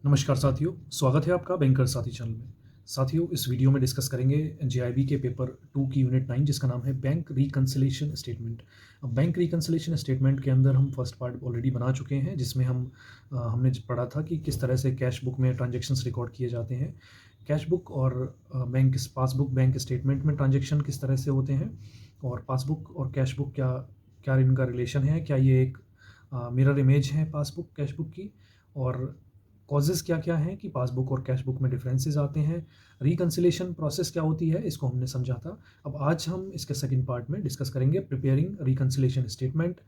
नमस्कार साथियों, स्वागत है आपका बैंकर साथी चैनल में। साथियों, इस वीडियो में डिस्कस करेंगे जेआईबी के पेपर 2 की यूनिट 9 जिसका नाम है बैंक रिकंसिलिएशन स्टेटमेंट। अब बैंक रिकंसिलिएशन स्टेटमेंट के अंदर हम फर्स्ट पार्ट ऑलरेडी बना चुके हैं, जिसमें हमने पढ़ा था कि किस तरह से कैश बुक में ट्रांजैक्शंस रिकॉर्ड किए जाते हैं। कैश बुक और बैंक पासबुक बैंक स्टेटमेंट में ट्रांजैक्शन किस तरह से होते हैं, और पासबुक और कैश बुक क्या क्या इनका रिलेशन है, क्या ये एक मिरर इमेज है पासबुक कैश बुक की, और कॉजेज़ क्या-क्या हैं कि पासबुक और कैश बुक में डिफरेंसेस आते हैं। रिकंसिलिएशन प्रोसेस क्या होती है, इसको हमने समझा था। अब आज हम इसके सेकंड पार्ट में डिस्कस करेंगे preparing reconciliation statement.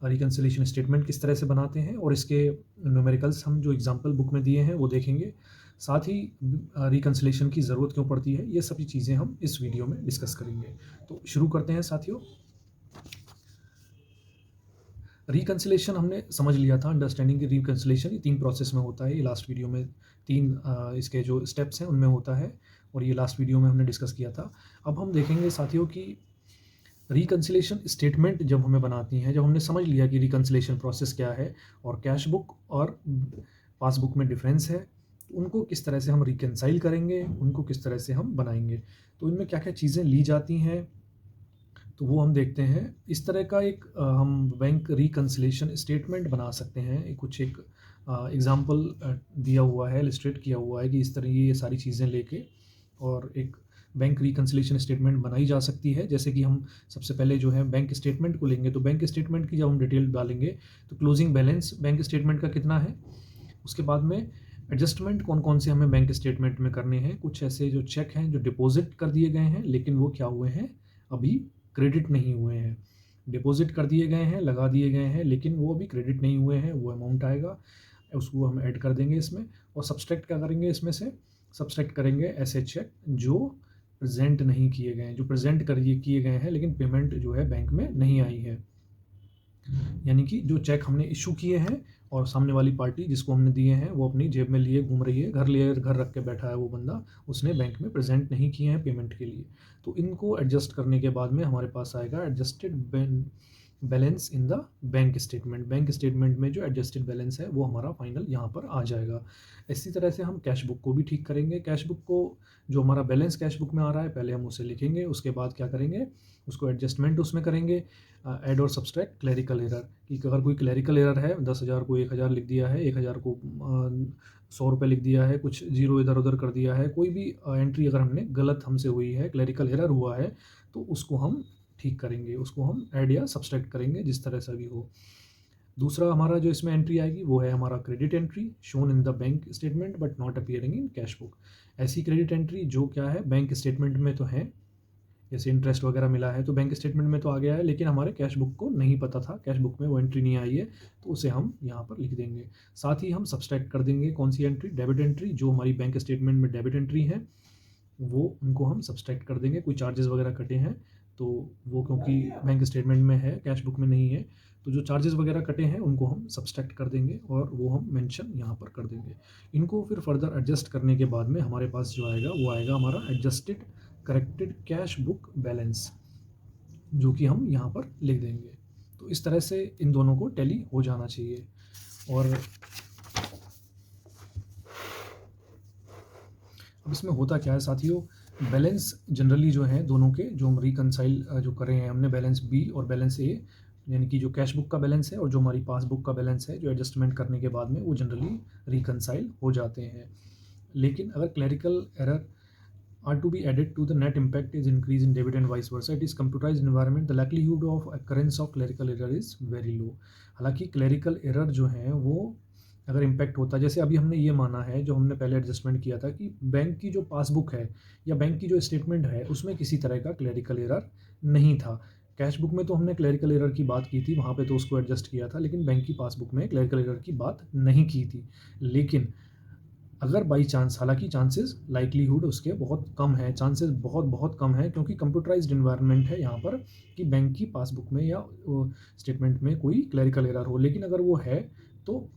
Reconciliation statement किस तरह से बनाते हैं और इसके न्यूमेरिकल्स हम जो एग्जांपल बुक में दिए हैं वो देखेंगे। साथ ही रिकंसिलिएशन की ज़रूरत क्यों पड़ती है, ये सभी चीज़ें हम इस वीडियो में डिस्कस करेंगे। तो शुरू करते हैं साथियों। रिकंसिलिएशन हमने समझ लिया था, अंडरस्टैंडिंग रिकंसिलिएशन ये 3 प्रोसेस में होता है। ये लास्ट वीडियो में 3 इसके जो स्टेप्स हैं उनमें होता है, और ये लास्ट वीडियो में हमने डिस्कस किया था। अब हम देखेंगे साथियों कि रिकंसिलिएशन स्टेटमेंट जब हमें बनाती हैं, जब हमने समझ लिया कि रिकंसिलिएशन प्रोसेस क्या है और कैश बुक और पासबुक में डिफरेंस है, तो उनको किस तरह से हम रिकंसाइल करेंगे, उनको किस तरह से हम बनाएंगे, तो इनमें क्या-क्या चीज़ें ली जाती हैं, तो वो हम देखते हैं। इस तरह का एक हम बैंक रिकंसिलिएशन स्टेटमेंट बना सकते हैं। कुछ एक एग्जांपल दिया हुआ है, इलस्ट्रेट किया हुआ है कि इस तरह ये सारी चीज़ें लेके और एक बैंक रिकंसिलिएशन स्टेटमेंट बनाई जा सकती है। जैसे कि हम सबसे पहले जो है बैंक स्टेटमेंट को लेंगे, तो बैंक स्टेटमेंट की जब हम डिटेल डालेंगे तो क्लोजिंग बैलेंस बैंक स्टेटमेंट का कितना है, उसके बाद में एडजस्टमेंट कौन-कौन से हमें बैंक स्टेटमेंट में करने हैं। कुछ ऐसे जो चेक हैं जो डिपॉजिट कर दिए गए हैं लेकिन वो क्या हुए हैं, अभी क्रेडिट नहीं हुए हैं। डिपॉजिट कर दिए गए हैं, लगा दिए गए हैं, लेकिन वो अभी क्रेडिट नहीं हुए हैं, वो अमाउंट आएगा, उसको हम ऐड कर देंगे इसमें। और सब्सट्रैक्ट क्या करेंगे इसमें से, सब्सट्रैक्ट करेंगे ऐसे चेक जो प्रेज़ेंट नहीं किए गए हैं, जो प्रेज़ेंट किए गए हैं लेकिन पेमेंट जो है बैंक में नहीं आई है। यानी कि जो चेक हमने इशू किए हैं और सामने वाली पार्टी जिसको हमने दिए हैं वो अपनी जेब में लिए घूम रही है, घर रख के बैठा है वो बंदा, उसने बैंक में प्रेजेंट नहीं किए हैं पेमेंट के लिए। तो इनको एडजस्ट करने के बाद में हमारे पास आएगा adjusted balance in the bank statement. Bank statement में जो एडजस्टेड बैलेंस है वो हमारा फाइनल यहाँ पर आ जाएगा। इसी तरह से हम कैश बुक को भी ठीक करेंगे। कैश बुक को जो हमारा बैलेंस कैश बुक में आ रहा है पहले हम उसे लिखेंगे, उसके बाद क्या करेंगे, उसको एडजस्टमेंट उसमें करेंगे, ऐड और सब्सट्रैक्ट क्लैरिकल एरर, कि अगर कोई क्लैरिकल एरर है 10,000 को 1,000 लिख दिया है, 1,000 को 100 रुपये लिख दिया है, कुछ जीरो इधर उधर कर दिया है, कोई भी एंट्री अगर हमने गलत हमसे हुई है, क्लैरिकल एरर हुआ है, तो उसको हम ठीक करेंगे, उसको हम ऐड या सब्सट्रैक्ट करेंगे जिस तरह से भी हो। दूसरा हमारा जो इसमें एंट्री आएगी वो है हमारा credit entry, shown in the bank statement but not appearing in cash book. ऐसी क्रेडिट एंट्री जो क्या है बैंक स्टेटमेंट में तो है, जैसे इंटरेस्ट वगैरह मिला है तो बैंक स्टेटमेंट में तो आ गया है, लेकिन हमारे कैश बुक को नहीं पता था, कैश बुक में वो एंट्री नहीं आई है, तो उसे हम यहाँ पर लिख देंगे। साथ ही हम सब्सट्रैक्ट कर देंगे कौन सी एंट्री, डेबिट एंट्री, जो हमारी बैंक स्टेटमेंट में डेबिट एंट्री है वो उनको हम सब्सट्रैक्ट कर देंगे। कोई चार्जेस वगैरह कटे हैं तो वो क्योंकि बैंक स्टेटमेंट में है, कैश बुक में नहीं है, तो जो चार्जेस वगैरह कटे हैं उनको हम सब्सट्रैक्ट कर देंगे और वो हम मेंशन यहाँ पर कर देंगे। इनको फिर फर्दर एडजस्ट करने के बाद में हमारे पास जो आएगा वो आएगा हमारा adjusted corrected cash book balance, जो कि हम यहाँ पर लिख देंगे। तो इस तरह से इन दोनों को टैली हो जाना चाहिए। और अब इसमें होता क्या है साथियों, बैलेंस जनरली जो है दोनों के जो हम रिकंसाइल जो कर रहे हैं हमने, बैलेंस बी और बैलेंस ए, यानी कि जो कैश बुक का बैलेंस है और जो हमारी पासबुक का बैलेंस है, जो एडजस्टमेंट करने के बाद में वो जनरली रिकंसाइल हो जाते हैं। लेकिन अगर clerical error are to be added to the net impact is increase in debit and vice versa. It is computerized environment. The likelihood of occurrence of clerical error is very low. हालांकि clerical error जो है वो अगर impact होता है, जैसे अभी हमने ये माना है, जो हमने पहले एडजस्टमेंट किया था, कि बैंक की जो पासबुक है या बैंक की जो स्टेटमेंट है उसमें किसी तरह का क्लैरिकल एरर नहीं था। कैश बुक में तो हमने क्लैरिकल एरर की बात की थी, वहाँ पे तो उसको एडजस्ट किया था, लेकिन बैंक की पासबुक में क्लैरिकल एरर की बात नहीं की थी। लेकिन अगर बाई चांस, हालांकि चांसेस लाइकलीहुड उसके बहुत कम है, चांसेस बहुत बहुत कम है, क्योंकि कंप्यूटराइज्ड इन्वायरमेंट है यहाँ पर, कि बैंक की पासबुक में या स्टेटमेंट में कोई क्लैरिकल एरर हो। लेकिन अगर वो है तो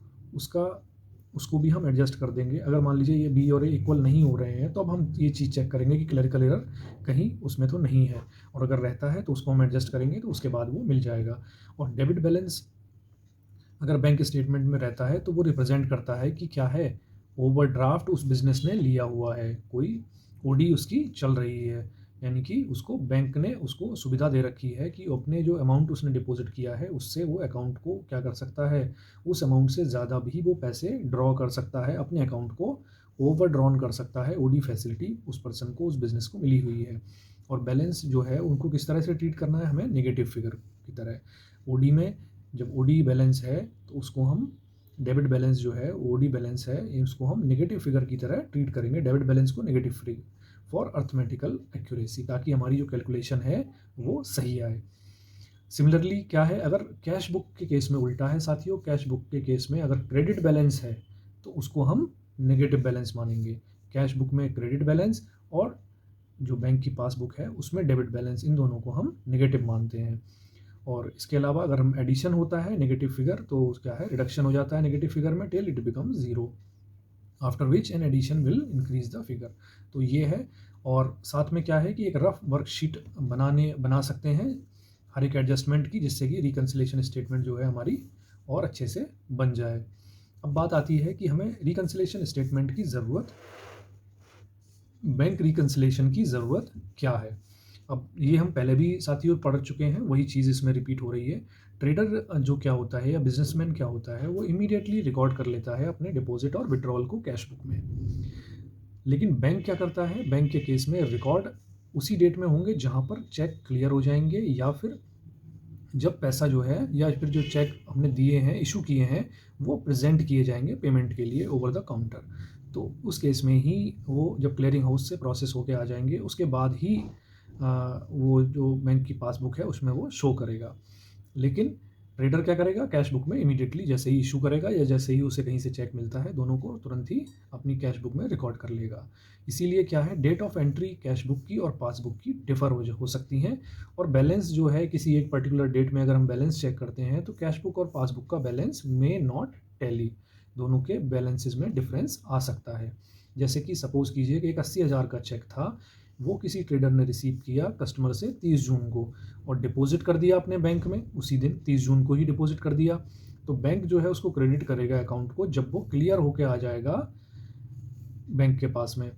उसको भी हम एडजस्ट कर देंगे। अगर मान लीजिए ये बी और ए इक्वल नहीं हो रहे हैं तो अब हम ये चीज़ चेक करेंगे कि क्लैरिकल एरर कहीं उसमें तो नहीं है, और अगर रहता है तो उसको हम एडजस्ट करेंगे, तो उसके बाद वो मिल जाएगा। और डेबिट बैलेंस अगर बैंक स्टेटमेंट में रहता है तो वो रिप्रेजेंट करता है कि क्या है, ओवरड्राफ्ट उस बिजनेस ने लिया हुआ है, कोई ओडी उसकी चल रही है, यानी कि उसको बैंक ने उसको सुविधा दे रखी है कि अपने जो अमाउंट उसने डिपॉजिट किया है उससे वो अकाउंट को क्या कर सकता है, उस अमाउंट से ज़्यादा भी वो पैसे ड्रॉ कर सकता है, अपने अकाउंट को ओवर ड्रॉन कर सकता है। ओडी फैसिलिटी उस पर्सन को, उस बिज़नेस को मिली हुई है। और बैलेंस जो है उनको किस तरह से ट्रीट करना है, हमें नेगेटिव फिगर की तरह। ओडी में जब ओडी बैलेंस है तो उसको हम डेबिट बैलेंस जो है ओडी बैलेंस है, उसको हम नेगेटिव फिगर की तरह ट्रीट करेंगे, डेबिट बैलेंस को negative figure for arithmetical accuracy, ताकि हमारी जो कैलकुलेशन है वो सही आए। सिमिलरली क्या है, अगर कैश बुक के केस में उल्टा है साथियों, कैश बुक के केस में अगर क्रेडिट बैलेंस है तो उसको हम नेगेटिव बैलेंस मानेंगे। कैश बुक में क्रेडिट बैलेंस और जो बैंक की पासबुक है उसमें डेबिट बैलेंस, इन दोनों को हम नेगेटिव मानते हैं। और इसके अलावा अगर हम एडिशन होता है नेगेटिव फिगर तो क्या है, रिडक्शन हो जाता है नेगेटिव फिगर में till it becomes zero, after which an addition will increase the figure. तो ये है। और साथ में क्या है कि एक रफ वर्कशीट बना सकते हैं हर एक एडजस्टमेंट की, जिससे कि रिकन्सिलेशन स्टेटमेंट जो है हमारी और अच्छे से बन जाए। अब बात आती है कि हमें रिकन्सिलेशन स्टेटमेंट की ज़रूरत, बैंक रिकन्सिलेशन की ज़रूरत क्या है। अब ये हम पहले भी साथियों पढ़ चुके हैं, वही चीज़ इसमें रिपीट हो रही है। ट्रेडर जो क्या होता है या बिजनेसमैन क्या होता है, वो इमीडिएटली रिकॉर्ड कर लेता है अपने डिपॉजिट और विड्रॉल को कैश बुक में। लेकिन बैंक क्या करता है, बैंक के केस में रिकॉर्ड उसी डेट में होंगे जहाँ पर चेक क्लियर हो जाएंगे, या फिर जब पैसा जो है या फिर जो चेक हमने दिए हैं, इशू किए हैं, वो प्रेजेंट किए जाएंगे पेमेंट के लिए ओवर द काउंटर। तो उस केस में ही वो जब क्लियरिंग हाउस से प्रोसेस होके आ जाएंगे, उसके बाद ही वो जो बैंक की पासबुक है उसमें वो शो करेगा। लेकिन ट्रेडर क्या करेगा, कैश बुक में इमीडिएटली जैसे ही इशू करेगा या जैसे ही उसे कहीं से चेक मिलता है, दोनों को तुरंत ही अपनी कैश बुक में रिकॉर्ड कर लेगा। इसीलिए क्या है, date of entry cash book की और पासबुक की डिफर हो सकती हैं। और बैलेंस जो है किसी एक पर्टिकुलर डेट में अगर हम बैलेंस चेक करते हैं तो कैश बुक और पासबुक का बैलेंस मे नॉट टैली, दोनों के बैलेंसेस में डिफरेंस आ सकता है। जैसे कि सपोज कीजिए कि एक 80,000 का चेक था, वो किसी ट्रेडर ने रिसीव किया कस्टमर से 30 जून को और डिपॉजिट कर दिया अपने बैंक में, उसी दिन 30 जून को ही डिपॉजिट कर दिया। तो बैंक जो है उसको क्रेडिट करेगा अकाउंट को जब वो क्लियर होके आ जाएगा बैंक के पास में।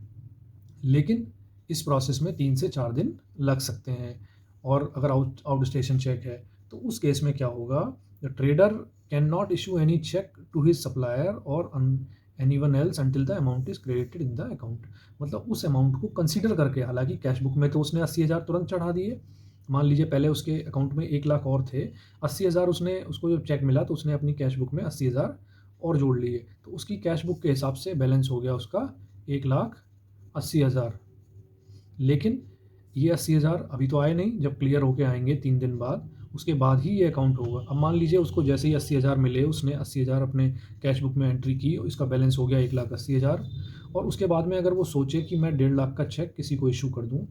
लेकिन इस प्रोसेस में 3 से 4 दिन लग सकते हैं। और अगर आउट स्टेशन चेक है तो उस केस में क्या होगा, the trader can not issue any cheque to his supplier और anyone else until the amount is credited in the account. मतलब उस अमाउंट को कंसीडर करके, हालांकि कैश बुक में तो उसने 80,000 तुरंत चढ़ा दिए, मान लीजिए पहले उसके अकाउंट में 1 लाख और थे, 80,000 उसने, उसको जब चेक मिला तो उसने अपनी कैश बुक में 80,000 और जोड़ लिए, तो उसकी कैश बुक के हिसाब से बैलेंस हो गया उसका 1,80,000। लेकिन ये 80,000 अभी तो आए नहीं, जब क्लियर होके आएंगे 3 दिन बाद, उसके बाद ही ये अकाउंट होगा। अब मान लीजिए उसको जैसे ही 80,000 मिले, उसने 80,000 अपने कैश बुक में एंट्री की, इसका बैलेंस हो गया 1,80,000। और उसके बाद में अगर वो सोचे कि मैं 1.5 लाख का चेक किसी को इशू कर दूं,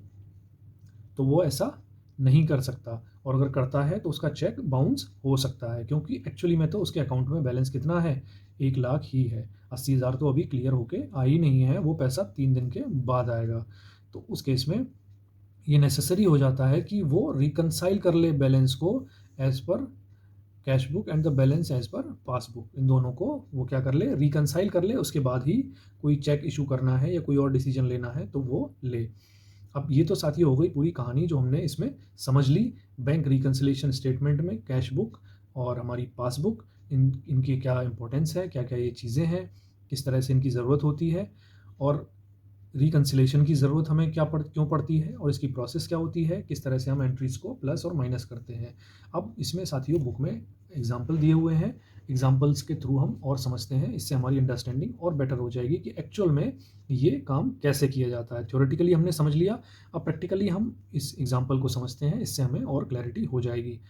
तो वो ऐसा नहीं कर सकता। और अगर करता है तो उसका चेक बाउंस हो सकता है, क्योंकि एक्चुअली में तो उसके अकाउंट में बैलेंस कितना है, 1 लाख ही है। 80,000 तो अभी क्लियर होके आ ही नहीं है, वो पैसा 3 दिन के बाद आएगा। तो उस केस में ये नेसेसरी हो जाता है कि वो रिकनसाइल कर ले बैलेंस को as per cash book and the balance as per passbook, इन दोनों को वो क्या कर ले, रिकनसाइल कर ले। उसके बाद ही कोई चेक इशू करना है या कोई और डिसीजन लेना है तो वो ले। अब ये तो साथी हो गई पूरी कहानी जो हमने इसमें समझ ली, बैंक रिकन्सिलेशन स्टेटमेंट में कैश बुक और हमारी पासबुक, इनकी क्या इंपॉर्टेंस है, क्या क्या ये चीज़ें हैं, किस तरह से इनकी ज़रूरत होती है, और रिकन्सिलेशन की ज़रूरत हमें क्यों पड़ती है, और इसकी प्रोसेस क्या होती है, किस तरह से हम एंट्रीज़ को प्लस और माइनस करते हैं। अब इसमें साथियों बुक में एग्जाम्पल दिए हुए हैं, एग्जाम्पल्स के थ्रू हम और समझते हैं, इससे हमारी अंडरस्टैंडिंग और बेटर हो जाएगी कि एक्चुअल में ये काम कैसे किया जाता है। थ्योरेटिकली हमने समझ लिया, अब प्रैक्टिकली हम इस एग्जाम्पल को समझते हैं, इससे हमें और क्लैरिटी हो जाएगी।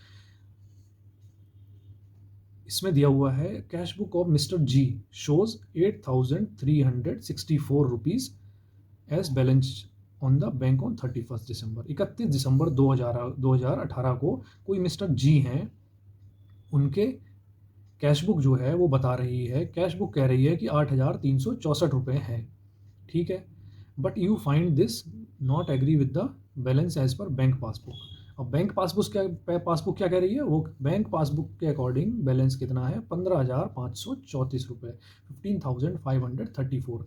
इसमें दिया हुआ है cash book of mister G shows 8,364 rupees as balance on the bank on 31 December. 31 दिसंबर 2018 को कोई मिस्टर जी हैं, उनके कैश बुक जो है वो बता रही है, कैश बुक कह रही है कि 8,364 रुपये हैं, ठीक है। But you find this not agree with the balance as per bank passbook. अब बैंक पासबुक क्या कह रही है, वो बैंक पासबुक के अकॉर्डिंग बैलेंस कितना है, 15,534 रुपये, 15,534,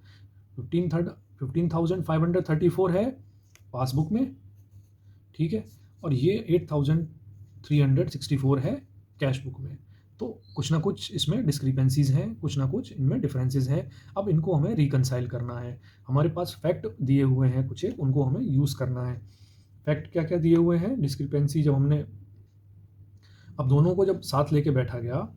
15,534 है पासबुक में, ठीक है, और ये 8,364 है कैश बुक में। तो कुछ ना कुछ इसमें डिस्क्रिपेंसीज हैं, कुछ ना कुछ इनमें डिफरेंसेस हैं। अब इनको हमें रिकनसाइल करना है। हमारे पास फैक्ट दिए हुए हैं कुछ एक, उनको हमें यूज़ करना है। फैक्ट क्या क्या दिए हुए हैं, डिस्क्रिपेंसी जब हमने, अब दोनों को जब साथ लेके बैठा गया,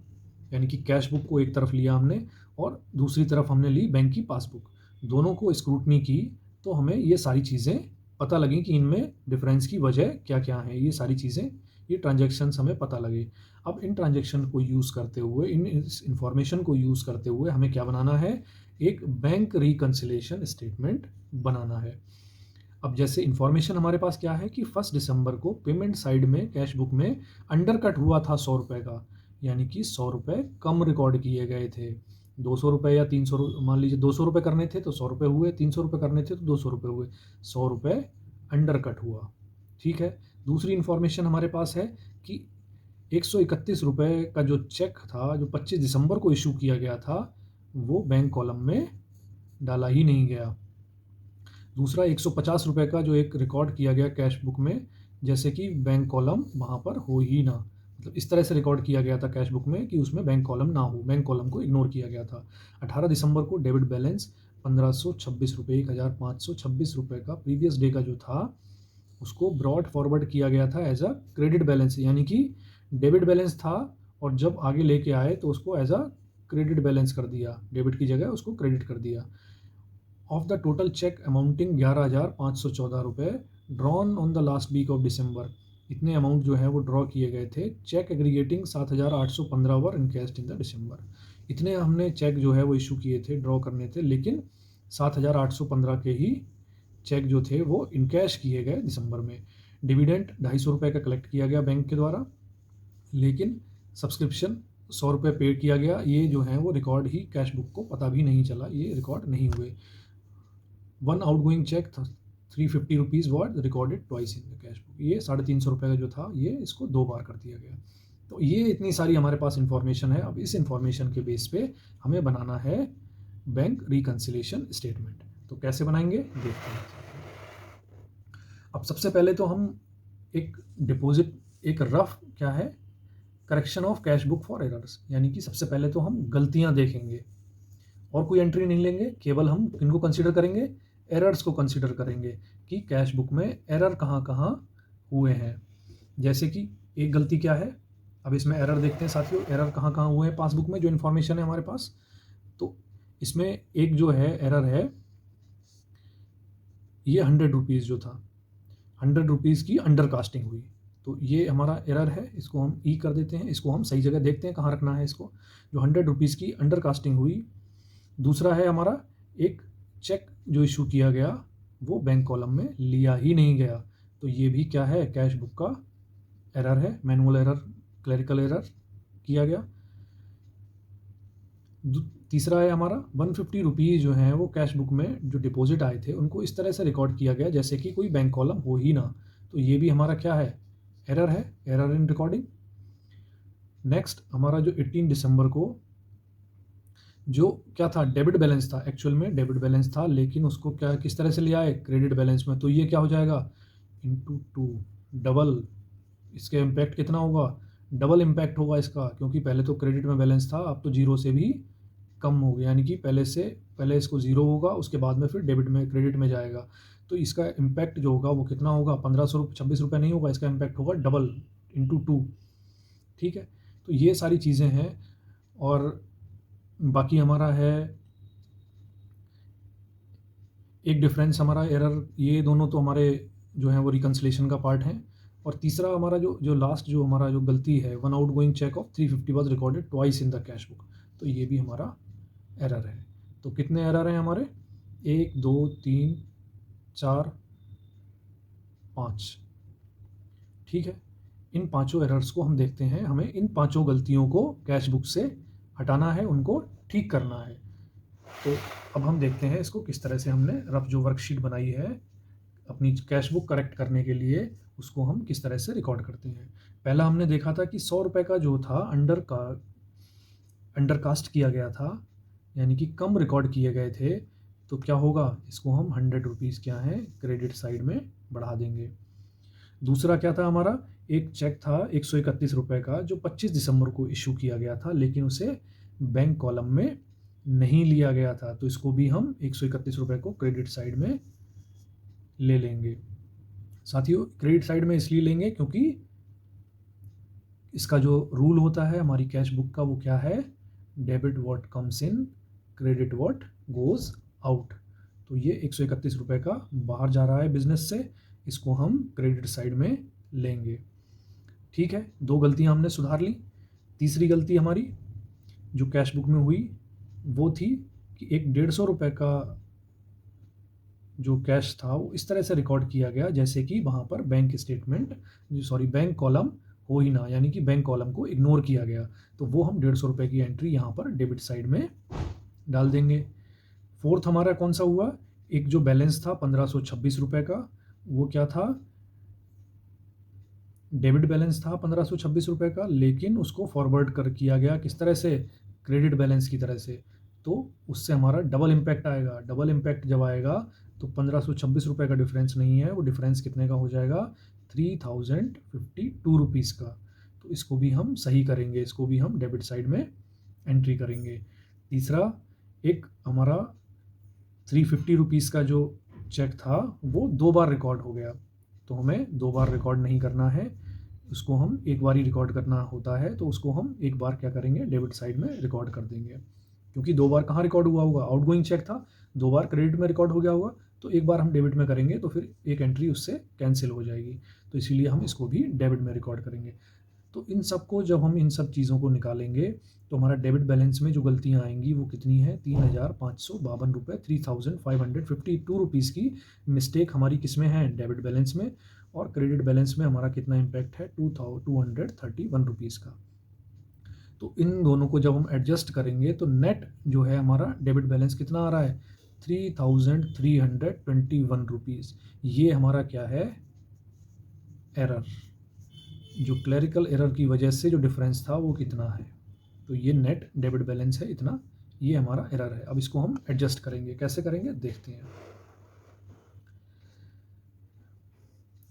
यानी कि कैश बुक को एक तरफ लिया हमने और दूसरी तरफ हमने ली बैंक की पासबुक, दोनों को स्क्रूटनी की, तो हमें ये सारी चीज़ें पता लगी कि इनमें डिफरेंस की वजह क्या क्या है। ये सारी चीज़ें, ये ट्रांजैक्शंस हमें पता लगे। अब इन ट्रांजैक्शन को यूज़ करते हुए, इस इंफॉर्मेशन को यूज़ करते हुए हमें क्या बनाना है, एक बैंक रिकन्सिलेशन स्टेटमेंट बनाना है। अब जैसे इन्फॉर्मेशन हमारे पास क्या है कि 1 दिसंबर को पेमेंट साइड में कैश बुक में अंडर कट हुआ था 100 रुपये का, यानी कि 100 रुपये कम रिकॉर्ड किए गए थे। 200 रुपये या 300, मान लीजिए 200 रुपये करने थे तो 100 रुपये हुए, 300 रुपये करने थे तो 200 रुपये हुए, 100 रुपये अंडर कट हुआ, ठीक है। दूसरी इन्फॉर्मेशन हमारे पास है कि 131 रुपये का जो चेक था, जो 25 दिसंबर को इशू किया गया था, वो बैंक कॉलम में डाला ही नहीं गया। दूसरा 150 रुपये का जो एक रिकॉर्ड किया गया कैश बुक में, जैसे कि बैंक कॉलम वहाँ पर हो ही ना, मतलब इस तरह से रिकॉर्ड किया गया था कैश बुक में कि उसमें बैंक कॉलम ना हो, बैंक कॉलम को इग्नोर किया गया था। 18 दिसंबर को डेबिट बैलेंस 1526 रुपये, 1526 रुपये का प्रीवियस डे का जो था, उसको ब्रॉड फॉरवर्ड किया गया था एज अ क्रेडिट बैलेंस, यानी कि डेबिट बैलेंस था और जब आगे लेके आए तो उसको एज अ क्रेडिट बैलेंस कर दिया, डेबिट की जगह उसको क्रेडिट कर दिया। Of the total cheque amounting 11,514 रुपये drawn on the last week of December, इतने अमाउंट जो है वो ड्रॉ किए गए थे। Cheque aggregating 7,815 were encashed in the December, इतने हमने चेक जो है वो इशू किए थे, ड्रॉ करने थे, लेकिन 7,815 के ही चेक जो थे वो इनकैश किए गए दिसंबर में। डिविडेंड 250 रुपये का कलेक्ट किया गया बैंक के द्वारा, लेकिन सब्सक्रिप्शन 100 रुपये पे किया गया। ये जो है वो रिकॉर्ड ही कैश बुक को पता भी नहीं चला, ये रिकॉर्ड नहीं हुए। One outgoing cheque 350 rupees was recorded twice in the cash book, ये 350 रुपये का जो था ये इसको 2 बार कर दिया गया। तो ये इतनी सारी हमारे पास इंफॉर्मेशन है। अब इस इंफॉर्मेशन के बेस पे हमें बनाना है बैंक रिकन्सिलेशन स्टेटमेंट। तो कैसे बनाएंगे देखते हैं। अब सबसे पहले तो हम एक डिपॉजिट, एक रफ क्या है, correction of cash book for errors, यानी कि सबसे पहले तो हम गलतियां देखेंगे और कोई एंट्री नहीं लेंगे, केवल हम किनको कंसीडर करेंगे, एरर्स को कंसीडर करेंगे कि कैश बुक में एरर कहाँ कहाँ हुए हैं। जैसे कि एक गलती क्या है, अब इसमें एरर देखते हैं साथियों, एरर कहाँ कहाँ हुए हैं पासबुक में, जो इन्फॉर्मेशन है हमारे पास। तो इसमें एक जो है एरर है, ये 100 रुपीज़ जो था, 100 रुपीज़ की अंडर कास्टिंग हुई, तो ये हमारा एरर है, इसको हम ई कर देते हैं, इसको हम सही जगह देखते हैं कहाँ रखना है इसको, जो 100 रुपीज़ की अंडर कास्टिंग हुई। दूसरा है हमारा एक चेक जो इशू किया गया वो बैंक कॉलम में लिया ही नहीं गया, तो ये भी क्या है, कैश बुक का एरर है, मैनुअल एरर, क्लरिकल एरर किया गया। तीसरा है हमारा 150 रुपीज़ जो हैं वो कैश बुक में जो डिपॉजिट आए थे उनको इस तरह से रिकॉर्ड किया गया जैसे कि कोई बैंक कॉलम हो ही ना, तो ये भी हमारा क्या है, एरर है, एरर इन रिकॉर्डिंग। नेक्स्ट हमारा जो 18 दिसंबर को जो क्या था, डेबिट बैलेंस था, एक्चुअल में डेबिट बैलेंस था, लेकिन उसको क्या किस तरह से लिया है, क्रेडिट बैलेंस में, तो ये क्या हो जाएगा, इंटू 2, डबल, इसके इम्पैक्ट कितना होगा, डबल इम्पैक्ट होगा इसका, क्योंकि पहले तो क्रेडिट में बैलेंस था, अब तो जीरो से भी कम हो गया, यानी कि पहले इसको ज़ीरो होगा, उसके बाद में फिर डेबिट में क्रेडिट में जाएगा, तो इसका इम्पैक्ट जो होगा वो कितना होगा, 1526 रुपये नहीं होगा, इसका इम्पैक्ट होगा डबल, इंटू 2, ठीक है। तो ये सारी चीज़ें हैं। और बाकी हमारा है एक डिफरेंस, हमारा एरर, ये दोनों तो हमारे जो है वो रिकन्सिलेशन का पार्ट है। और तीसरा हमारा जो लास्ट जो हमारा जो गलती है, one outgoing cheque of 350 was recorded twice in the cash book, तो ये भी हमारा एरर है। तो कितने एरर हैं हमारे, 1 2 3 4 5, ठीक है। इन पांचों एरर्स को हम देखते हैं, हमें इन पांचों गलतियों को कैश बुक से हटाना है, उनको ठीक करना है। तो अब हम देखते हैं इसको किस तरह से हमने रफ जो वर्कशीट बनाई है अपनी कैश बुक करेक्ट करने के लिए, उसको हम किस तरह से रिकॉर्ड करते हैं। पहला हमने देखा था कि 100 रुपये का जो था अंडरकास्ट किया गया था, यानी कि कम रिकॉर्ड किए गए थे, तो क्या होगा, इसको हम 100 रुपीज़ क्या है क्रेडिट साइड में बढ़ा देंगे। दूसरा क्या था हमारा, एक चेक था 131 रुपये का जो 25 दिसंबर को इशू किया गया था, लेकिन उसे बैंक कॉलम में नहीं लिया गया था, तो इसको भी हम 131 रुपये को क्रेडिट साइड में ले लेंगे। साथियों, क्रेडिट साइड में इसलिए लेंगे क्योंकि इसका जो रूल होता है हमारी कैश बुक का वो क्या है, debit what comes in, credit what goes out. तो ये 131 रुपये का बाहर जा रहा है बिजनेस से, इसको हम क्रेडिट साइड में लेंगे। ठीक है, 2 गलतियां हमने सुधार ली। तीसरी गलती हमारी जो कैश बुक में हुई वो थी कि एक 150 रुपये का जो कैश था वो इस तरह से रिकॉर्ड किया गया जैसे कि वहाँ पर बैंक कॉलम हो ही ना, यानी कि बैंक कॉलम को इग्नोर किया गया। तो वो हम 150 रुपये की एंट्री यहाँ पर डेबिट साइड में डाल देंगे। फोर्थ हमारा कौन सा हुआ, एक जो बैलेंस था 1526 रुपये का, वो क्या था, डेबिट बैलेंस था 1526 रुपये का, लेकिन उसको फॉरवर्ड कर किया गया किस तरह से, क्रेडिट बैलेंस की तरह से। तो उससे हमारा डबल इम्पैक्ट आएगा। डबल इम्पैक्ट जब आएगा तो 1526 रुपये का डिफरेंस नहीं है, वो डिफरेंस कितने का हो जाएगा, 3052 रुपीज़ का। तो इसको भी हम सही करेंगे, इसको भी हम डेबिट साइड में एंट्री करेंगे। तीसरा, एक हमारा 350 रुपीज़ का जो चेक था वो 2 बार रिकॉर्ड हो गया, तो हमें 2 बार रिकॉर्ड नहीं करना है, उसको हम एक बार ही रिकॉर्ड करना होता है, तो उसको हम एक बार क्या करेंगे, डेबिट साइड में रिकॉर्ड कर देंगे। क्योंकि 2 बार कहाँ रिकॉर्ड हुआ होगा, आउटगोइंग चेक था, 2 बार क्रेडिट में रिकॉर्ड हो गया होगा, तो एक बार हम डेबिट में करेंगे तो फिर एक एंट्री उससे कैंसिल हो जाएगी, तो इसीलिए हम इसको भी डेबिट में रिकॉर्ड करेंगे। तो इन सबको जब हम इन सब चीज़ों को निकालेंगे तो हमारा डेबिट बैलेंस में जो गलतियाँ आएंगी वो कितनी है, 3552 रुपये, 3552 रुपीज़ की मिस्टेक हमारी किस में है, डेबिट बैलेंस में। और क्रेडिट बैलेंस में हमारा कितना इम्पैक्ट है, 2231 रुपीज़ का। तो इन दोनों को जब हम एडजस्ट करेंगे तो नेट जो है हमारा डेबिट बैलेंस कितना आ रहा है, 3321 रुपीज़। ये हमारा क्या है, एरर, जो क्लरिकल एरर की वजह से जो डिफरेंस था वो कितना है, तो ये नेट डेबिट बैलेंस है इतना, ये हमारा एरर है। अब इसको हम एडजस्ट करेंगे, कैसे करेंगे देखते हैं।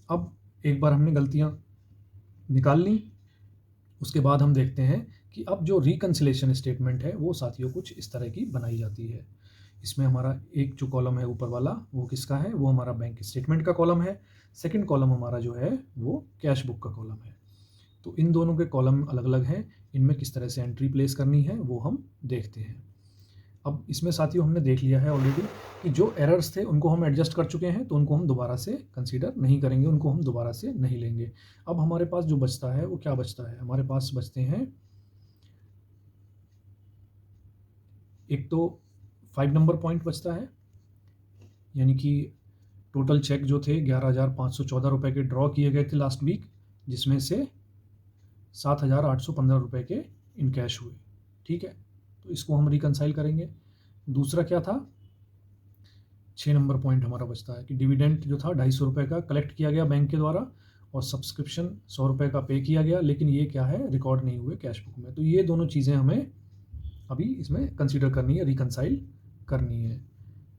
अब एक बार हमने गलतियां निकाल ली, उसके बाद हम देखते हैं कि अब जो रिकन्सिलेशन स्टेटमेंट है वो साथियों कुछ इस तरह की बनाई जाती है। इसमें हमारा एक जो कॉलम है ऊपर वाला वो किसका है, वो हमारा बैंक स्टेटमेंट का कॉलम है। सेकंड कॉलम हमारा जो है वो कैश बुक का कॉलम है। तो इन दोनों के कॉलम अलग अलग हैं, इनमें किस तरह से एंट्री प्लेस करनी है वो हम देखते हैं। अब इसमें साथियों हमने देख लिया है ऑलरेडी कि जो एरर्स थे उनको हम एडजस्ट कर चुके हैं, तो उनको हम दोबारा से कंसीडर नहीं करेंगे, उनको हम दोबारा से नहीं लेंगे। अब हमारे पास जो बचता है वो क्या बचता है, हमारे पास बचते हैं एक तो 5 नंबर पॉइंट बचता है, यानी कि टोटल चेक जो थे 11,514 रुपये के ड्रॉ किए गए थे लास्ट वीक, जिसमें से 7,815 रुपये के इन कैश हुए। ठीक है, तो इसको हम रिकंसाइल करेंगे। दूसरा क्या था, 6 नंबर पॉइंट हमारा बचता है कि डिविडेंड जो था 250 रुपये का कलेक्ट किया गया बैंक के द्वारा, और सब्सक्रिप्शन 100 रुपये का पे किया गया, लेकिन ये क्या है, रिकॉर्ड नहीं हुए कैश बुक में। तो ये दोनों चीज़ें हमें अभी इसमें कंसीडर करनी है, रिकंसाइल करनी है।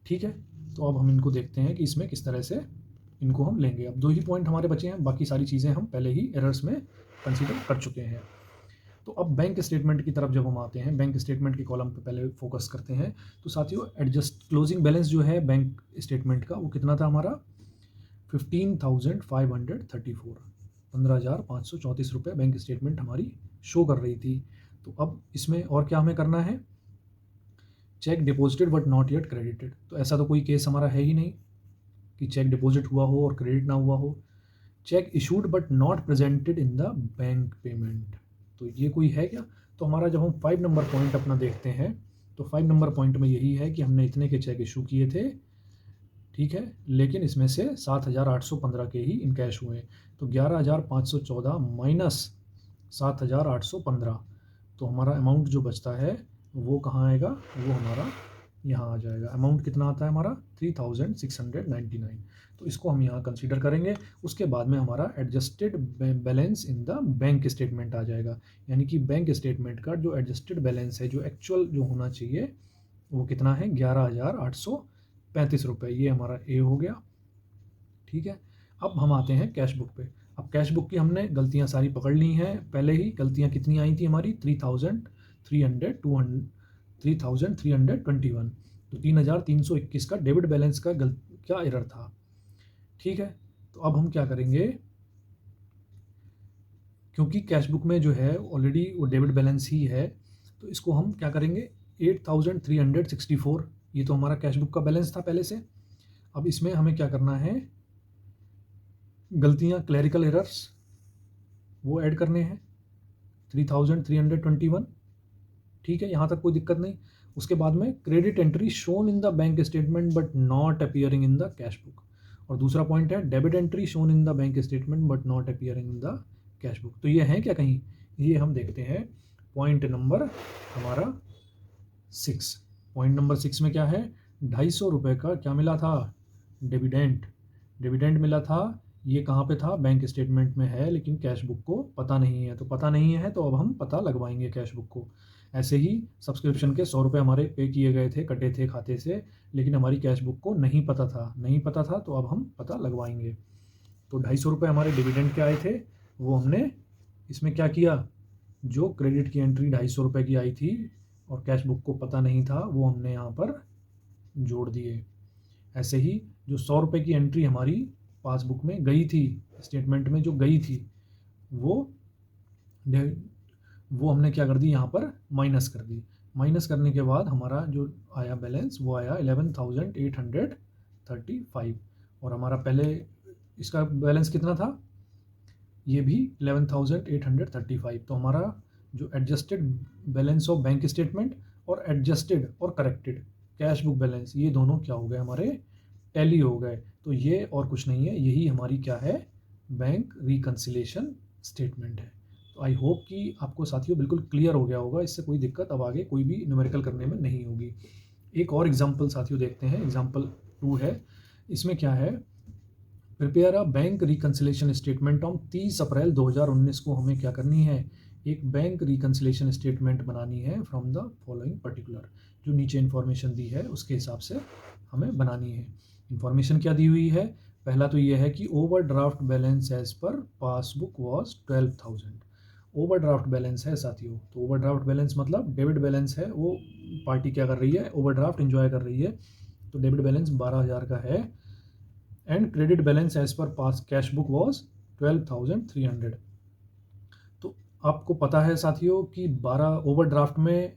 ठीक है, तो अब हम इनको देखते हैं कि इसमें किस तरह से इनको हम लेंगे। अब 2 ही पॉइंट हमारे बचे हैं, बाकी सारी चीज़ें हम पहले ही एरर्स में कंसीडर कर चुके हैं। तो अब बैंक स्टेटमेंट की तरफ जब हम आते हैं, बैंक स्टेटमेंट के कॉलम पे पहले फोकस करते हैं, तो साथियों एडजस्ट क्लोजिंग बैलेंस जो है बैंक स्टेटमेंट का वो कितना था हमारा, 15,534, 15,534 रुपये बैंक स्टेटमेंट हमारी शो कर रही थी। तो अब इसमें और क्या हमें करना है, check deposited but not yet credited. तो ऐसा तो कोई केस हमारा है ही नहीं कि चेक डिपॉजिट हुआ हो और क्रेडिट ना हुआ हो। Check issued but not presented in the bank payment, तो ये कोई है क्या। तो हमारा जब हम 5 नंबर पॉइंट अपना देखते हैं तो 5 नंबर पॉइंट में यही है कि हमने इतने के चेक इशू किए थे, ठीक है, लेकिन इसमें से 7,815 के ही इन कैश हुए। तो 11,514 माइनस 7,815, तो हमारा अमाउंट जो बचता है वो कहाँ आएगा, वो हमारा यहाँ आ जाएगा। अमाउंट कितना आता है हमारा 3699। तो इसको हम यहाँ कंसीडर करेंगे। उसके बाद में हमारा adjusted balance in the bank statement आ जाएगा, यानी कि बैंक स्टेटमेंट का जो एडजस्टेड बैलेंस है, जो एक्चुअल जो होना चाहिए, वो कितना है 11,835 रुपये। ये हमारा ए हो गया। ठीक है, अब हम आते हैं कैश बुक पे। अब कैश बुक की हमने गलतियां सारी पकड़ ली हैं पहले ही। गलतियां कितनी आई थी हमारी 3,321। तो 3,321 का डेबिट बैलेंस का क्या एरर था। ठीक है, तो अब हम क्या करेंगे, क्योंकि कैश बुक में जो है ऑलरेडी वो डेबिट बैलेंस ही है, तो इसको हम क्या करेंगे 8,364, ये तो हमारा कैश बुक का बैलेंस था पहले से। अब इसमें हमें क्या करना है, गलतियां क्लैरिकल एरर्स वो ऐड करने हैं 3,321। ठीक है, यहाँ तक कोई दिक्कत नहीं। उसके बाद में credit entry shown in the bank statement but not appearing in the cash book. और दूसरा पॉइंट है debit entry shown in the bank statement but not appearing in the cash book. तो ये है क्या कहीं, ये हम देखते हैं पॉइंट नंबर हमारा 6। पॉइंट नंबर 6 में क्या है, 250 रुपये का क्या मिला था, डिविडेंड मिला था। ये कहाँ पे था, बैंक स्टेटमेंट में है, लेकिन कैश बुक को पता नहीं है। तो पता नहीं है तो अब हम पता लगवाएंगे कैश बुक को। ऐसे ही सब्सक्रिप्शन के 100 रुपये हमारे पे किए गए थे, कटे थे खाते से, लेकिन हमारी कैश बुक को नहीं पता था, तो अब हम पता लगवाएंगे। तो 250 रुपये हमारे डिविडेंड के आए थे, वो हमने इसमें क्या किया, जो क्रेडिट की एंट्री 250 रुपये की आई थी और कैश बुक को पता नहीं था, वो हमने यहाँ पर जोड़ दिए। ऐसे ही जो 100 रुपये की एंट्री हमारी पासबुक में गई थी, स्टेटमेंट में जो गई थी, वो हमने क्या कर दी, यहाँ पर माइनस कर दी। माइनस करने के बाद हमारा जो आया बैलेंस वो आया 11,835। और हमारा पहले इसका बैलेंस कितना था, ये भी 11,835। तो हमारा जो adjusted balance of bank statement और एडजस्टेड और करेक्टेड कैश बुक बैलेंस, ये दोनों क्या हो गए हमारे, टैली हो गए। तो ये और कुछ नहीं है, यही हमारी क्या है, बैंक रिकन्सिलेशन स्टेटमेंट है। तो आई होप कि आपको साथियों बिल्कुल क्लियर हो गया होगा, इससे कोई दिक्कत अब आगे कोई भी न्यूमेरिकल करने में नहीं होगी। एक और एग्जाम्पल साथियों देखते हैं, एग्जाम्पल 2 है। इसमें क्या है, prepare a bank reconciliation statement on 30 April 2019 को हमें क्या करनी है, एक बैंक रिकन्सिलेशन स्टेटमेंट बनानी है फ्रॉम द फॉलोइंग पर्टिकुलर। जो नीचे इन्फॉर्मेशन दी है उसके हिसाब से हमें बनानी है। इन्फॉर्मेशन क्या दी हुई है, पहला तो ये है कि overdraft balance as per passbook was 12,000। Overdraft balance है साथियों, तो ओवरड्राफ्ट बैलेंस मतलब डेबिट बैलेंस है, वो पार्टी क्या कर रही है, ओवरड्राफ्ट एंजॉय कर रही है। तो डेबिट बैलेंस 12,000 का है। एंड क्रेडिट बैलेंस एज पर पास कैश बुक वॉज 12,300। तो आपको पता है साथियों कि 12 ओवरड्राफ्ट में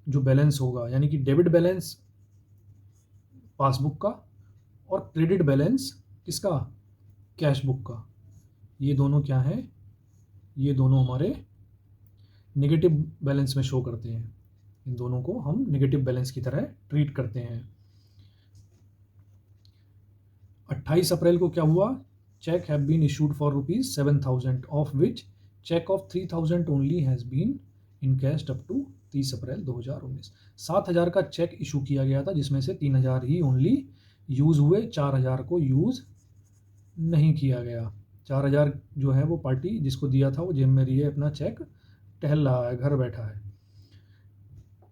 जो बैलेंस होगा, यानी कि डेबिट बैलेंस पासबुक का और क्रेडिट बैलेंस किसका, कैश बुक का, ये दोनों क्या है, ये दोनों हमारे नेगेटिव बैलेंस में शो करते हैं। इन दोनों को हम नेगेटिव बैलेंस की तरह ट्रीट करते हैं। 28 अप्रैल को क्या हुआ, cheque have been issued for ₹7,000 of which cheque of 3,000 only has been encashed up to 30 April 2019। 7,000 का चेक इशू किया गया था, जिसमें से 3,000 ही ओनली यूज़ हुए, 4,000 को यूज़ नहीं किया गया। 4,000 जो है वो पार्टी जिसको दिया था वो जेब में रही है, अपना चेक टहल रहा है, घर बैठा है।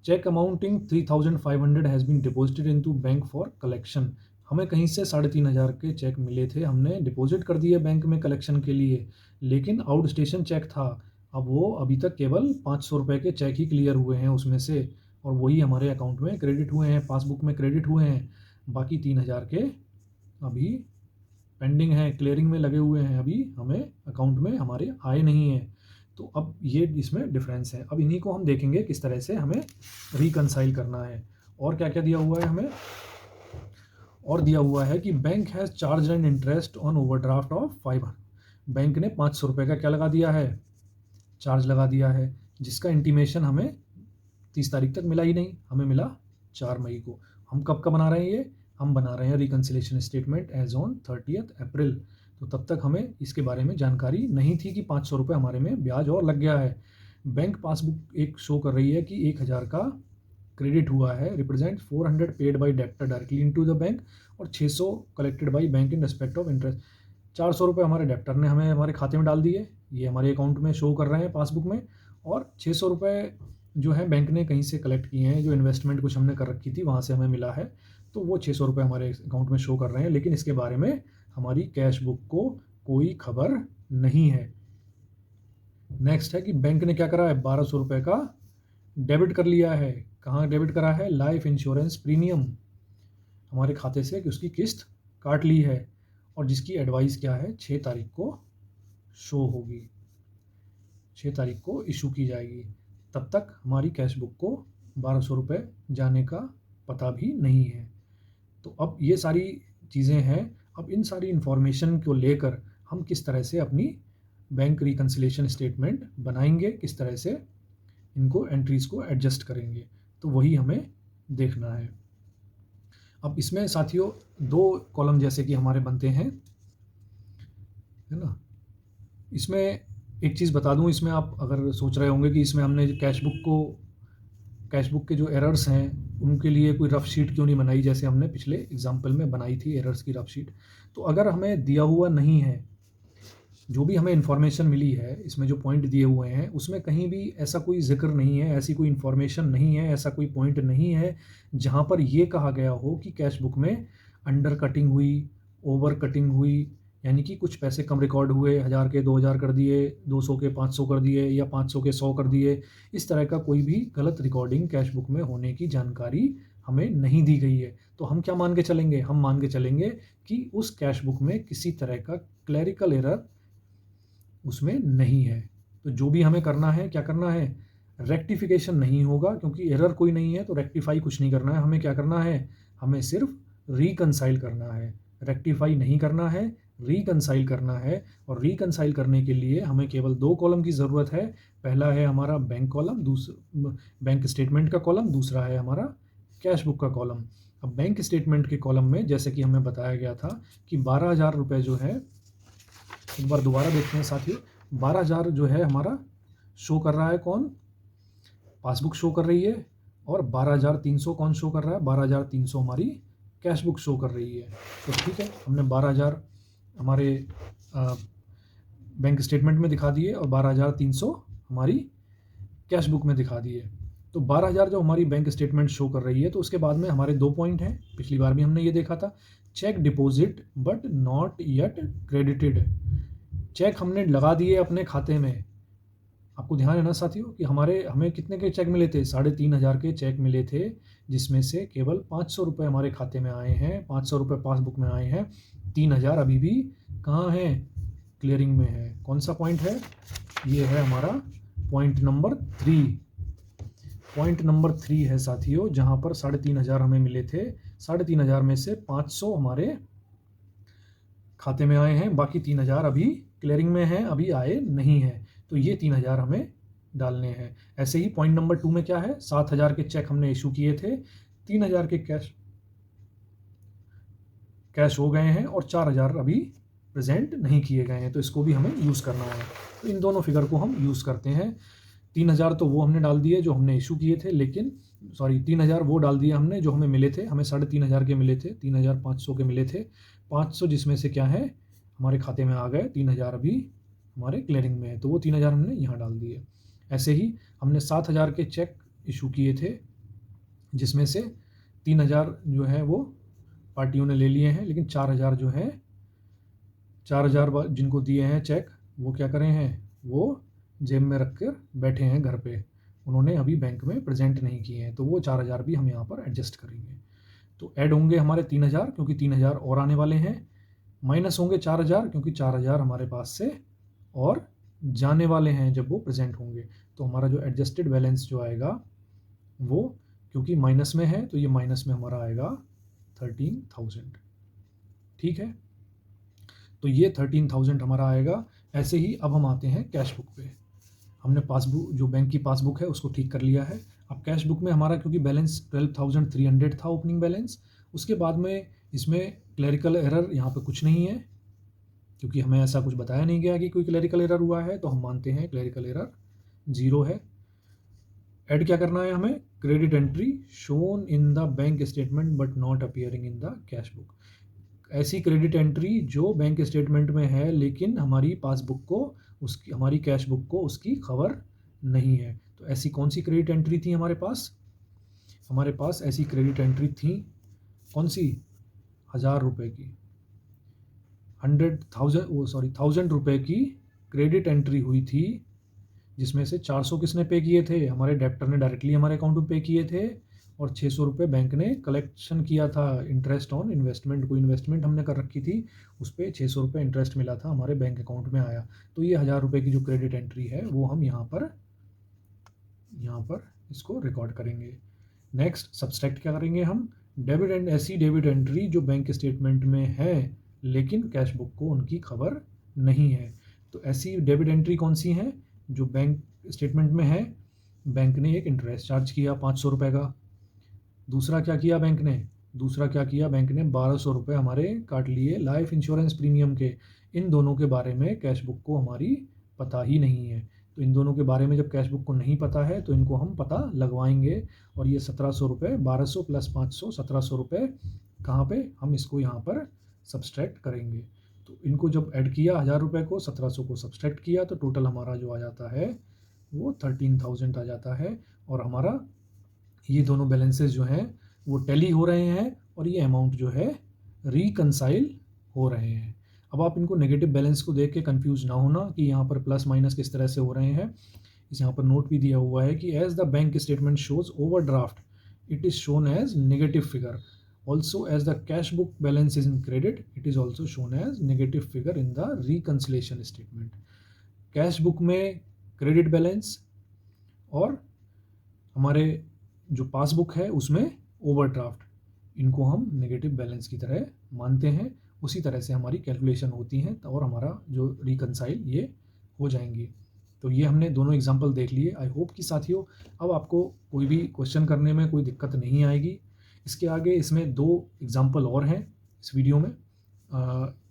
Cheque amounting 3,500 has been deposited into bank for collection. हमें कहीं से 3,500 के चेक मिले थे, हमने डिपॉजिट कर दिए बैंक में कलेक्शन के लिए, लेकिन आउट स्टेशन चेक था। अब वो अभी तक केवल 500 रुपये के चेक ही क्लियर हुए हैं उसमें से, और वही हमारे अकाउंट में क्रेडिट हुए हैं, पासबुक में क्रेडिट हुए हैं। बाकी 3,000 के अभी पेंडिंग है, क्लियरिंग में लगे हुए हैं, अभी हमें अकाउंट में हमारे आए नहीं हैं। तो अब ये इसमें डिफरेंस है। अब इन्हीं को हम देखेंगे किस तरह से हमें रिकंसाइल करना है। और क्या क्या दिया हुआ है हमें, और दिया हुआ है कि bank has charge and interest on overdraft of 500। Bank ने 500 रुपये का क्या लगा दिया है, चार्ज लगा दिया है, जिसका इंटीमेशन हमें 30 तारीख तक मिला ही नहीं, हमें मिला 4 मई को। हम कब का बना रहे हैं ये, हम बना रहे हैं रिकन्सिलेशन स्टेटमेंट एज ऑन 30 अप्रैल। तो तब तक हमें इसके बारे में जानकारी नहीं थी कि 500 रुपये हमारे में ब्याज और लग गया है। बैंक पासबुक एक शो कर रही है कि 1,000 का क्रेडिट हुआ है represent 400 paid by debtor directly into the bank और 600 collected by bank in respect of interest. 400 रुपये हमारे डेप्टर ने हमें हमारे खाते में डाल दिए, ये हमारे अकाउंट में शो कर रहे हैं पासबुक में, और 600 रुपये जो है बैंक ने कहीं से कलेक्ट किए हैं, जो इन्वेस्टमेंट कुछ हमने कर रखी थी वहाँ से हमें मिला है, तो वो 600 रुपये हमारे अकाउंट में शो कर रहे हैं, लेकिन इसके बारे में हमारी कैश बुक को कोई खबर नहीं है। नेक्स्ट है कि बैंक ने क्या करा है, 1200 रुपये का डेबिट कर लिया है। कहाँ डेबिट करा है, लाइफ इंश्योरेंस प्रीमियम हमारे खाते से कि उसकी किस्त काट ली है, और जिसकी एडवाइस क्या है 6 तारीख को शो होगी, 6 तारीख को इशू की जाएगी। तब तक हमारी कैश बुक को 1200 रुपये जाने का पता भी नहीं है। तो अब ये सारी चीज़ें हैं। अब इन सारी इन्फॉर्मेशन को लेकर हम किस तरह से अपनी बैंक रिकन्सिलेशन स्टेटमेंट बनाएंगे, किस तरह से इनको एंट्रीज़ को एडजस्ट करेंगे, तो वही हमें देखना है। अब इसमें साथियों 2 कॉलम जैसे कि हमारे बनते हैं, है ना। इसमें एक चीज़ बता दूं, इसमें आप अगर सोच रहे होंगे कि इसमें हमने कैश बुक के जो एरर्स हैं उनके लिए कोई रफ शीट क्यों नहीं बनाई, जैसे हमने पिछले एग्जाम्पल में बनाई थी एरर्स की रफ शीट। तो अगर हमें दिया हुआ नहीं है, जो भी हमें इन्फॉर्मेशन मिली है, इसमें जो पॉइंट दिए हुए हैं उसमें कहीं भी ऐसा कोई जिक्र नहीं है, ऐसी कोई इन्फॉर्मेशन नहीं है, ऐसा कोई पॉइंट नहीं है जहाँ पर ये कहा गया हो कि कैश बुक में अंडर कटिंग हुई, ओवर कटिंग हुई, यानी कि कुछ पैसे कम रिकॉर्ड हुए, 1000 के 2000 कर दिए, 200 के 500 कर दिए, या 500 के 100 कर दिए। इस तरह का कोई भी गलत रिकॉर्डिंग कैश बुक में होने की जानकारी हमें नहीं दी गई है। तो हम क्या मान के चलेंगे, हम मान के चलेंगे कि उस कैश बुक में किसी तरह का क्लैरिकल एरर उसमें नहीं है। तो जो भी हमें करना है, क्या करना है, रेक्टिफिकेशन नहीं होगा, क्योंकि एरर कोई नहीं है तो रेक्टिफाई कुछ नहीं करना है। हमें क्या करना है, हमें सिर्फ रिकंसाइल करना है, रेक्टिफाई नहीं करना है, रिकंसाइल करना है। और रिकंसाइल करने के लिए हमें केवल 2 कॉलम की ज़रूरत है। पहला है हमारा बैंक कॉलम, बैंक स्टेटमेंट का कॉलम, दूसरा है हमारा कैश बुक का कॉलम। अब बैंक स्टेटमेंट के कॉलम में जैसे कि हमें बताया गया था कि 12,000 रुपये जो है, एक बार दोबारा देखते हैं साथियों, 12,000 जो है हमारा शो कर रहा है, कौन, पासबुक शो कर रही है, और 12,300 कौन शो कर रहा है, 12,300 हमारी कैश बुक शो कर रही है। तो ठीक है, हमने 12,000 हमारे बैंक स्टेटमेंट में दिखा दिए और 12,300 हमारी कैश बुक में दिखा दिए। तो 12,000 जो हमारी बैंक स्टेटमेंट शो कर रही है, तो उसके बाद में हमारे 2 पॉइंट हैं, पिछली बार भी हमने ये देखा था, cheque deposit but not yet credited. Cheque हमने लगा दिए अपने खाते में। आपको ध्यान है ना साथियों कि हमें कितने के चेक मिले थे, 3,500 के चेक मिले थे, जिसमें से केवल 500 रुपये हमारे खाते में आए हैं, 500 रुपये पासबुक में आए हैं, 3,000 अभी भी कहाँ हैं, क्लियरिंग में है। कौन सा पॉइंट है, ये है हमारा पॉइंट नंबर 3। पॉइंट नंबर 3 है साथियों, जहाँ पर 3,500 हमें मिले थे, 3,500 में से 500 हमारे खाते में आए हैं, बाकी 3,000 अभी क्लियरिंग में हैं, अभी आए नहीं हैं। तो ये 3,000 हमें डालने हैं। ऐसे ही पॉइंट नंबर 2 में क्या है, 7,000 के चेक हमने इशू किए थे, 3,000 के कैश हो गए हैं और 4,000 अभी प्रेजेंट नहीं किए गए हैं, तो इसको भी हमें यूज़ करना है। तो इन दोनों फिगर को हम यूज़ करते हैं। 3,000 तो वो हमने डाल दिए जो हमने इशू किए थे, लेकिन 3,000 वो डाल दिए हमने जो हमें मिले थे, हमें 3,500 के मिले थे, 3,500 के मिले थे, 500 जिसमें से क्या है हमारे खाते में आ गए, 3,000 अभी हमारे क्लियरिंग में है, तो वो 3,000 हमने यहाँ डाल दिए। ऐसे ही हमने 7,000 के चेक इशू किए थे, जिसमें से 3,000 जो है वो पार्टियों ने ले लिए हैं, लेकिन 4,000 जो है, 4,000 जिनको दिए हैं चेक, वो क्या करें हैं, वो जेब में रख कर बैठे हैं घर पे, उन्होंने अभी बैंक में प्रेजेंट नहीं किए हैं, तो वो 4,000 भी हम यहाँ पर एडजस्ट करेंगे। तो ऐड होंगे हमारे 3,000, क्योंकि 3,000 और आने वाले हैं, माइनस होंगे 4,000, क्योंकि 4,000 हमारे पास से और जाने वाले हैं जब वो प्रेजेंट होंगे। तो हमारा जो एडजस्टेड बैलेंस जो आएगा वो, क्योंकि माइनस में है तो ये माइनस में हमारा आएगा 13,000। ठीक है, तो ये 13,000 हमारा आएगा। ऐसे ही अब हम आते हैं कैश बुक पे। हमने पासबुक, जो बैंक की पासबुक है उसको ठीक कर लिया है। अब कैश बुक में हमारा क्योंकि बैलेंस 12,300 था ओपनिंग बैलेंस, उसके बाद में इसमें क्लरिकल एरर यहाँ पे कुछ नहीं है, क्योंकि हमें ऐसा कुछ बताया नहीं गया कि कोई क्लरिकल एरर हुआ है, तो हम मानते हैं क्लरिकल एरर 0 है। ऐड क्या करना है हमें, credit entry shown in the bank statement but not appearing in the cash book. ऐसी क्रेडिट एंट्री जो बैंक स्टेटमेंट में है लेकिन हमारी पासबुक को, उसकी, हमारी कैश बुक को उसकी खबर नहीं है। तो ऐसी कौन सी क्रेडिट एंट्री थी हमारे पास? हमारे पास ऐसी क्रेडिट एंट्री थी कौन सी? 1000 रुपये की, 1000 रुपये की क्रेडिट एंट्री हुई थी, जिसमें से 400 किसने पे किए थे? हमारे डेप्टर ने डायरेक्टली हमारे अकाउंट में पे किए थे, और 600 रुपये बैंक ने कलेक्शन किया था इंटरेस्ट ऑन इन्वेस्टमेंट। कोई इन्वेस्टमेंट हमने कर रखी थी, उस पर 600 रुपये इंटरेस्ट मिला था, हमारे बैंक अकाउंट में आया। तो ये 1000 रुपये की जो क्रेडिट एंट्री है वो हम यहाँ पर इसको रिकॉर्ड करेंगे। नेक्स्ट सब्सट्रैक्ट क्या करेंगे हम? डेबिट एंड ऐसी डेबिट एंट्री जो बैंक स्टेटमेंट में है लेकिन कैश बुक को उनकी खबर नहीं है। तो ऐसी डेबिट एंट्री कौन सी है? जो बैंक स्टेटमेंट में है, बैंक ने एक इंटरेस्ट चार्ज किया 500 रुपये का। दूसरा क्या किया बैंक ने? दूसरा क्या किया बैंक ने? 1200 रुपये हमारे काट लिए लाइफ इंश्योरेंस प्रीमियम के। इन दोनों के बारे में कैश बुक को हमारी पता ही नहीं है। तो इन दोनों के बारे में जब कैश बुक को नहीं पता है तो इनको हम पता लगवाएंगे। और ये 1700 रुपये, 1200 प्लस 500, 1700 रुपये कहाँ पे? हम इसको यहाँ पर सब्सट्रैक्ट करेंगे। तो इनको जब ऐड किया 1000 रुपये को, 1700 को सब्सट्रैक्ट किया, तो टोटल हमारा जो आ जाता है वो 13,000 आ जाता है। और हमारा ये दोनों बैलेंसेस जो हैं वो टैली हो रहे हैं, और ये अमाउंट जो है रिकंसाइल हो रहे हैं। अब आप इनको नेगेटिव बैलेंस को देख के कंफ्यूज ना होना कि यहाँ पर प्लस माइनस किस तरह से हो रहे हैं। इस यहाँ पर नोट भी दिया हुआ है कि as the bank statement shows overdraft it is shown as negative figure, also as the cash book balance is in credit it is also shown as negative figure in the reconciliation statement. Cash book में credit balance और हमारे जो passbook है उसमें overdraft, इनको हम negative balance की तरह मानते हैं। उसी तरह से हमारी कैलकुलेशन होती हैं और हमारा जो रिकंसाइल ये हो जाएंगी। तो ये हमने दोनों एग्जांपल देख लिए। आई होप कि साथियों अब आपको कोई भी क्वेश्चन करने में कोई दिक्कत नहीं आएगी। इसके आगे इसमें 2 एग्जांपल और हैं इस वीडियो में,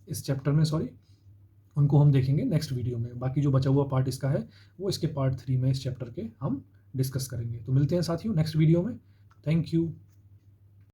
इस चैप्टर में, सॉरी, उनको हम देखेंगे नेक्स्ट वीडियो में। बाकी जो बचा हुआ पार्ट इसका है वो इसके पार्ट 3 में इस चैप्टर के हम डिस्कस करेंगे। तो मिलते हैं साथियों नेक्स्ट वीडियो में। Thank you.